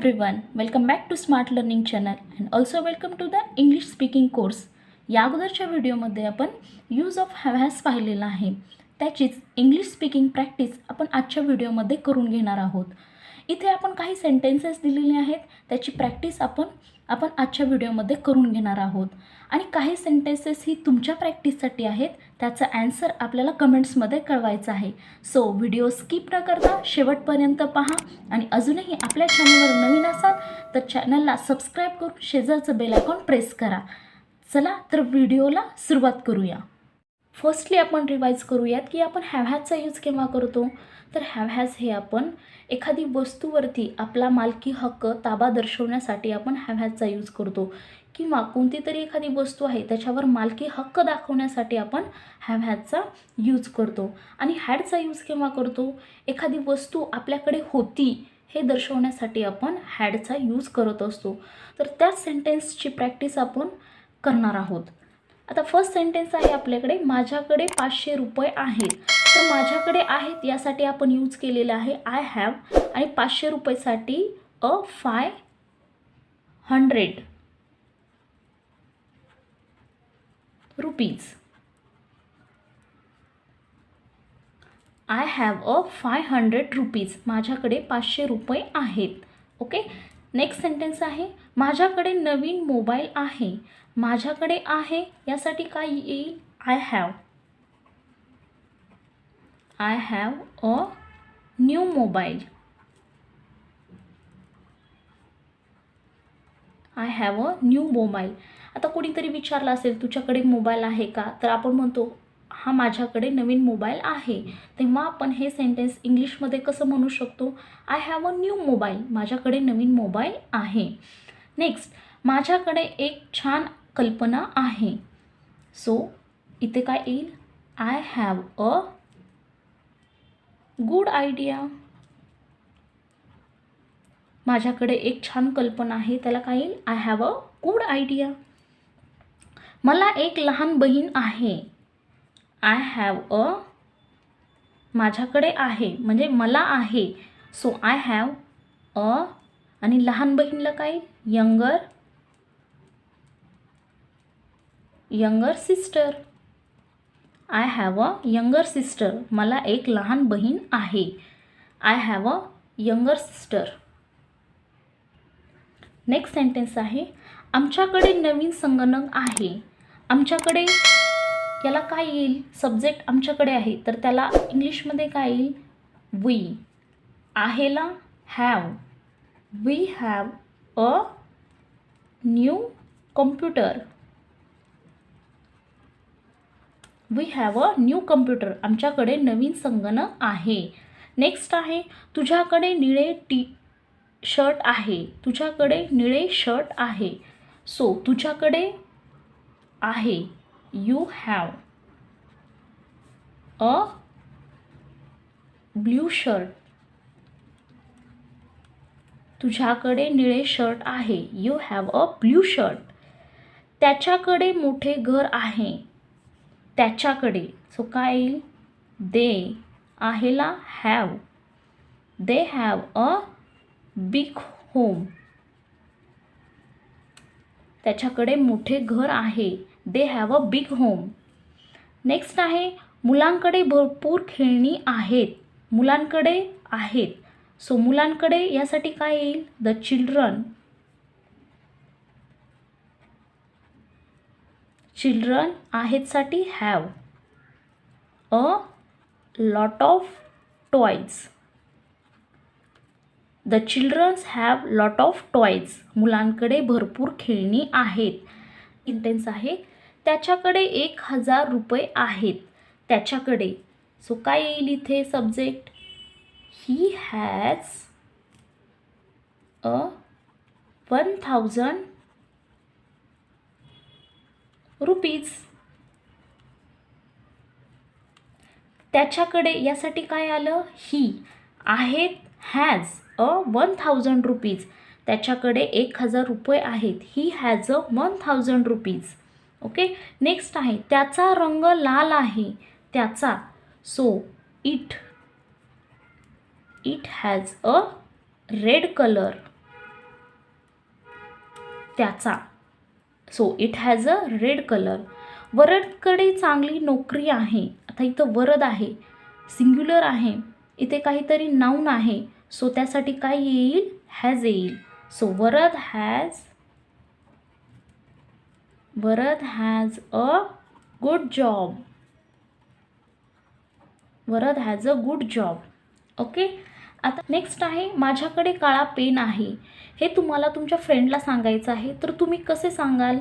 everyone, welcome back to Smart Learning channel and also welcome to the English speaking course. या अगोदरच्या व्हिडिओमध्ये आपण use of have has पाहिलेला आहे. त्याचीच इंग्लिश स्पीकिंग प्रॅक्टिस आपण आजच्या व्हिडिओमध्ये करून घेणार आहोत. इथे आपण काही सेंटेन्सेस दिलेले आहेत, त्याची प्रॅक्टिस आपण आजच्या व्हिडिओमध्ये करून घेणार आहोत. आणि काही सेंटेन्सेस ही तुमच्या प्रॅक्टिससाठी आहेत, त्याचा आन्सर आपल्याला कमेंट्समध्ये कळवायचा आहे. सो व्हिडिओ स्किप न करता शेवटपर्यंत पहा आणि अजूनही आपल्या चॅनलवर नवीन असाल तर चॅनलला सबस्क्राईब करून शेजारचं बेल आयकॉन प्रेस करा. चला तर व्हिडिओला सुरुवात करूया. फर्स्टली आपण रिवाइज करूयात की आपण हॅव हॅजचा यूज केव्हा करतो. तर हॅव हॅज हे आपण एखादी वस्तूवरती आपला मालकी हक्क ताबा दर्शवण्यासाठी आपण हॅव हॅजचा यूज करतो, किंवा कोणती तरी एखादी वस्तू आहे त्याच्यावर मालकी हक्क दाखवण्यासाठी आपण हॅव हॅजचा यूज करतो. आणि हॅडचा यूज केव्हा करतो, एखादी वस्तू आपल्याकडे होती हे दर्शवण्यासाठी आपण हॅडचा यूज करत असतो. तर त्याच सेंटेन्सची प्रॅक्टिस आपण करणार आहोत. आता फर्स्ट सेंटेन्स आहे आपल्याकडे, माझ्याकडे 500 रुपये आहेत. तर माझ्याकडे आहेत यासाठी आपण यूज केलेलं आहे आय हॅव, आणि 500 रुपयेसाठी 500 रुपीज. I have 500 rupees. माझ्याकडे 500 रुपये आहेत. ओके. नेक्स्ट सेंटेन्स आहे, माझ्याकडे नवीन मोबाईल आहे. माझ्याकडे आहे यासाठी काय येईल, I have. I have a new mobile. I have a new mobile. आता कोणीतरी विचारलं असेल तुझ्याकडे मोबाईल आहे का, तर आपण म्हणतो हा माझ्याकडे नवीन मोबाईल आहे. तेव्हा आपण हे सेंटेन्स इंग्लिशमध्ये कसं म्हणू शकतो, I have a new mobile. माझ्याकडे नवीन मोबाईल आहे. नेक्स्ट, माझ्याकडे एक छान कल्पना आहे. सो इथे काय येईल, I have a good idea. माझ्याकडे एक छान कल्पना आहे, त्याला काय येईल, I have a good idea. मला एक लहान बहीण आहे. आय हॅव अ, माझ्याकडे आहे म्हणजे मला आहे. सो आय हॅव अ, आणि लहान बहीणला काय, younger sister. I have a younger sister. मला एक लहान बहीण आहे. I have a younger sister. Next sentence आहे, आमच्याकडे नवीन संगणक आहे. आमच्याकडे याला काय येईल, सब्जेक्ट आमच्याकडे आहे तर त्याला इंग्लिशमध्ये काय येईल, वी. आहेला have. We have a new computer. We have a new computer. आमच्याकडे नवीन संगणक आहे. नेक्स्ट आहे, तुझ्याकडे निळे शर्ट आहे. तुझ्याकडे निळे शर्ट आहे. सो तुझ्याकडे आहे, you have a blue shirt. तुझ्याकडे निळे शर्ट आहे, you have a blue shirt. त्याच्याकडे मोठे घर आहे. त्याच्याकडे, सो काय येईल, दे. आहेला have. They have a big home. त्याच्याकडे मोठे घर आहे, they have a big home. Next आहे, मुलांकडे भरपूर खेळणी आहेत. मुलांकडे आहेत. सो मुलांकडे यासाठी काय येईल, द चिल्ड्रन. चिल्ड्रन आहेतसाठी have a lot of toys. The childrens have lot of toys. मुलांकडे भरपूर खेळणी आहेत. सेंटेन्स आहे, त्याच्याकडे 1000 रुपये आहेत. त्याच्याकडे, सो काय येईल इथे subject, he has a 1000 rupees. त्याच्याकडे यासाठी काय आलं, ही. आहेत हॅज अ 1000 रुपीज. त्याच्याकडे 1000 रुपये आहेत. He has a 1000 rupees. Okay. Next आहे, त्याचा रंग लाल आहे. त्याचा, so it has a red colour. त्याचा. So it has a red colour. वरदकडे चांगली नोकरी आहे. आता इथं वरद आहे, सिंग्युलर आहे, इथे काहीतरी नाऊन आहे. सो त्यासाठी काय येईल? हॅज येईल. So Varad has a good job. Varad has a good job. Okay. आता नेक्स्ट आहे, माझ्याकडे काळा पेन आहे. हे तुम्हाला तुमच्या फ्रेंडला सांगायचं आहे, तर तुम्ही कसे सांगाल?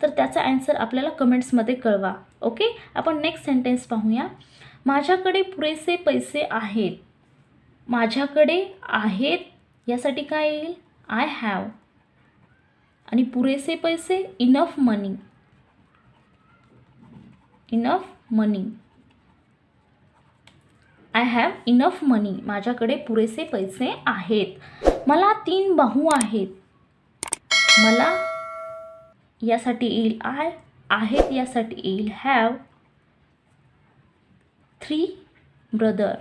तर त्याचा ॲन्सर आपल्याला कमेंट्समध्ये कळवा. ओके. आपण नेक्स्ट सेंटेन्स पाहूया. माझ्याकडे पुरेसे पैसे आहेत. माझ्याकडे आहेत यासाठी काय येईल? I have. आणि पुरेसे पैसे, enough money. Enough money. I have enough money. माझ्याकडे पुरेसे पैसे आहेत. मला 3 भाऊ आहेत. मला यासाठी येईल आय. आहेत यासाठी येईल have. 3 brother.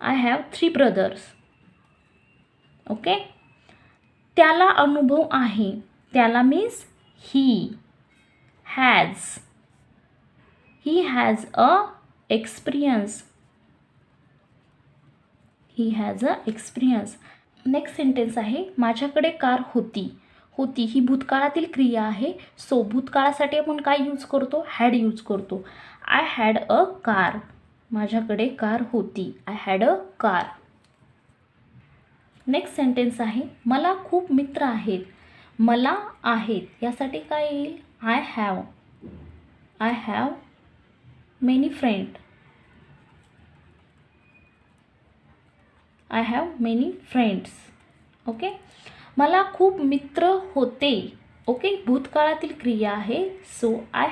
I have 3 brothers. Okay. त्याला अनुभव आहे. त्याला means he has. He has a experience. He has a experience. Next sentence आहे, माझ्याकडे कार होती. होती ही भूतकाळातील क्रिया आहे. सो भूतकाळासाठी आपण काय यूज करतो? हॅड यूज करतो. I had a car. माझ्याकडे कार होती. I had a car. Next sentence आहे, मला खूप मित्र आहेत. मला आहेत यासाठी काय येईल? I have. I have many friend. I have many friends. Okay. मला खूप मित्र होते. ओके. भूतकाळातील क्रिया आहे. So I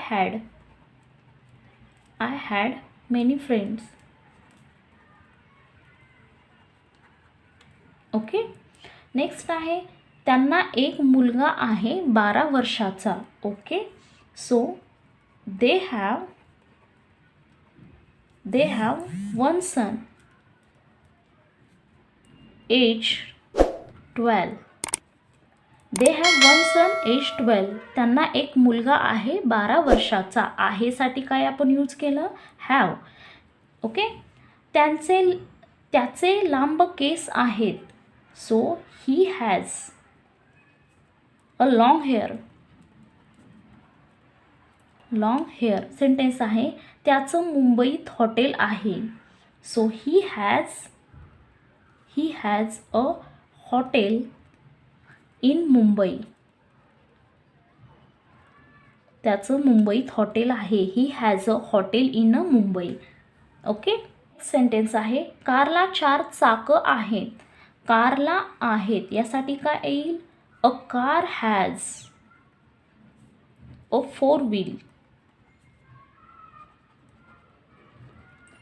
had many friends. Okay. Next आहे, त्यांना एक मुलगा आहे 12 वर्षाचा. Okay. So they have one son age 12. They have one son age 12. त्यांना एक मुलगा आहे 12 वर्षाचा. आहेसाठी काय आपण यूज केलं? हॅव. ओके. त्याचे लांब केस आहेत. So he has a long hair. Long hair. Sentence आहे, त्याचं मुंबईत हॉटेल आहे. So he has a hotel in Mumbai. त्याचं मुंबईत हॉटेल आहे. ही has a hotel in Mumbai. Okay. Sentence आहे, कारला 4 चाकं आहेत. कारला आहेत यासाठी काय येईल? A car has a 4 wheel.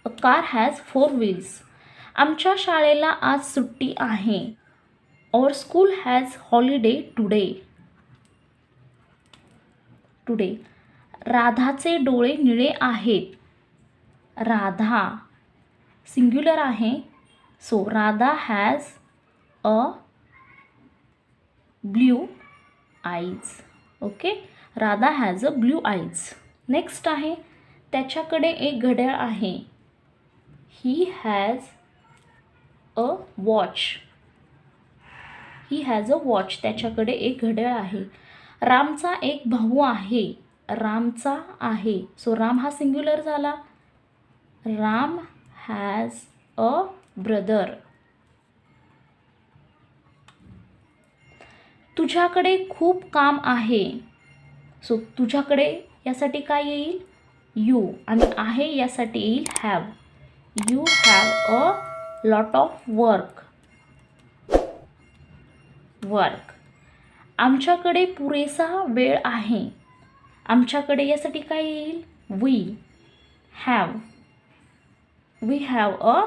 A car has 4 wheels. आमच्या शाळेला आज सुट्टी आहे. आवर स्कूल हॅज हॉलिडे टुडे. राधाचे डोळे निळे आहेत. राधा सिंग्युलर आहे. So Radha has a blue eyes. Okay. Radha has a blue eyes. Next आहे, त्याच्याकडे एक घड्याळ आहे. ही has a watch. He has a watch. त्याच्याकडे एक घड्याळ आहे. रामचा एक भाऊ आहे. रामचा आहे. सो राम हा सिंग्युलर झाला. Ram has a brother. तुझ्याकडे खूप काम आहे. सो तुझ्याकडे यासाठी काय येईल? यू. आणि आहे यासाठी येईल have. You have a lot of work. आमच्याकडे पुरेसा वेळ आहे. आमच्याकडे यासाठी काय येईल? We have a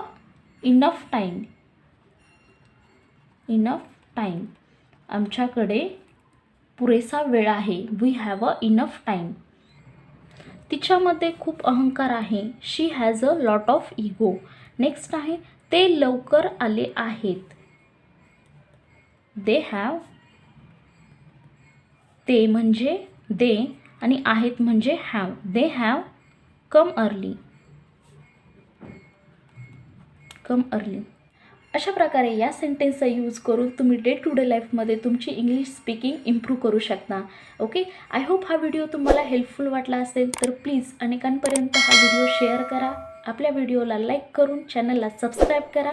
enough time. आमच्याकडे पुरेसा वेळ आहे. We have a enough time. तिच्यामध्ये खूप अहंकार आहे. She has a lot of ego. Next आहे, ते लवकर आले आहेत. दे हॅव, ते म्हणजे दे आणि आहेत म्हणजे have. They have come early, come early. अशा प्रकारे या सेंटेन्सचा यूज करून तुम्ही डे टू डे लाईफमध्ये तुमची इंग्लिश स्पीकिंग इम्प्रूव्ह करू शकता. ओके, आय होप हा व्हिडिओ तुम्हाला हेल्पफुल वाटला असेल तर प्लीज अनेकांपर्यंत हा व्हिडिओ शेअर करा. आपल्या व्हिडिओला लाईक करून चॅनलला सबस्क्राईब करा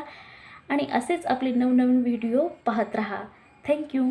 आणि असेच आपले नवनवीन व्हिडिओ पाहत राहा. थँक्यू.